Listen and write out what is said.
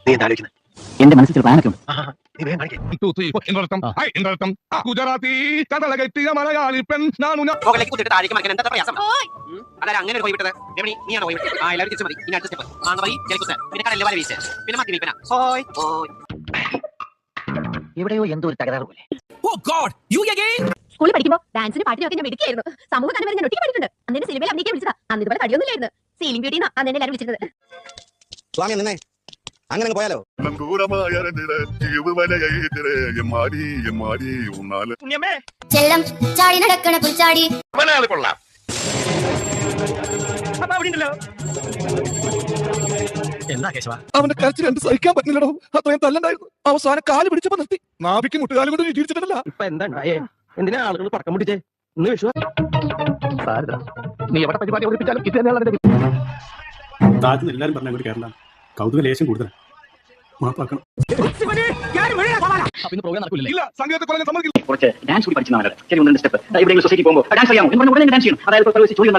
നീ എന്താ ആലോചിക്കുന്നത്? എന്റെ മനസ്സിൽ പ്ലാനൊക്കെ ഉണ്ട്. നീ വേഗം കാണിക്കേ. ഗുജറാത്തി കടലകെട്ടിയ മലയാളി പെൺ മുകളിലേക്ക് കുത്തിട്ട് താഴേക്ക് മറിക്കാൻ എന്താ പ്രയാസം? അതായത് അങ്ങനെ പോയി വിട്ടത് നീയാണ് പോയി വിട്ടത്. ആ എല്ലാവരും തിരിച്ചു മതി. ഇനി അടുത്ത സ്റ്റെപ്പ് ആണവൈ ജലക്കുത്ത്, പിന്നെ കടലിലെ വല വീശ്, പിന്നെ മത്തി വിൽപ്പന. എവിടെയോ എന്തോ ഒരു തകരാറ് പോലെ. സ്കൂളിൽ പഠിക്കുമ്പോൾ ഡാൻസിന് പാട്ടിനൊക്കെ ഞാൻ മിടുക്കിയായിരുന്നു. സമൂഹ ഗാനം വരെ ഞാൻ ഒറ്റയ്ക്ക് പഠിച്ചിട്ടുണ്ട്. അന്നെ സിനിമയിൽ അഭിനയിക്കാൻ വിളിച്ചതാ. അന്ന് ഇതുപോലെ തടിയൊന്നുമില്ലായിരുന്നു. സീലിംഗ് ബ്യൂട്ടി അന്നെ എല്ലാവരും വിളിച്ചിരുന്നത്. സ്വാമി നിന്നെ അങ്ങനെ പോയാലോ? ചെല്ലം ചാടി നടക്കണ പുൽച്ചാടി കൊള്ളാം. എന്താ കേശവ? അവന്റെ കരച്ചിൽ രണ്ട് സഹിക്കാൻ പറ്റില്ലടോ. അത്രയും തല്ലണ്ടായിരുന്നു. അവസാനം കാല് പിടിച്ചപ്പോ നിർത്തി. നാഭിക്ക് മുട്ടുകാലം കൊണ്ട് ഇടിച്ചിട്ടില്ല. ഇപ്പൊ എന്താ ഉണ്ടായേ? എന്തിനാ ആളുകൾ പടക്കം പിടിച്ചേ? ഇന്ന് വിഷു. നീ എവിടെ പരിപാടി അവതരിപ്പിച്ചാലും ഇത് തന്നെയാണ്. താഴ്ത്തുന്ന എല്ലാരും പറഞ്ഞ അങ്ങോട്ട് കേരള കൗതുക ലേശം കൂടുതൽ മാപ്പാക്കണം. ഇല്ല, സംഗീതത്തെ കൊല്ലം സമ്മതിക്കില്ല. കുറച്ച് ഡാൻസ് കൂടി പഠിച്ചാൽ ശരി. 1-2 സ്റ്റെപ്പ് ഇവിടെ സൊസൈറ്റി പോകുമ്പോൾ ഡാൻസ് ചെയ്യാമോ? ഉടനെ ഡാൻസ് ചെയ്യണം. അതായത് ചോദ്യം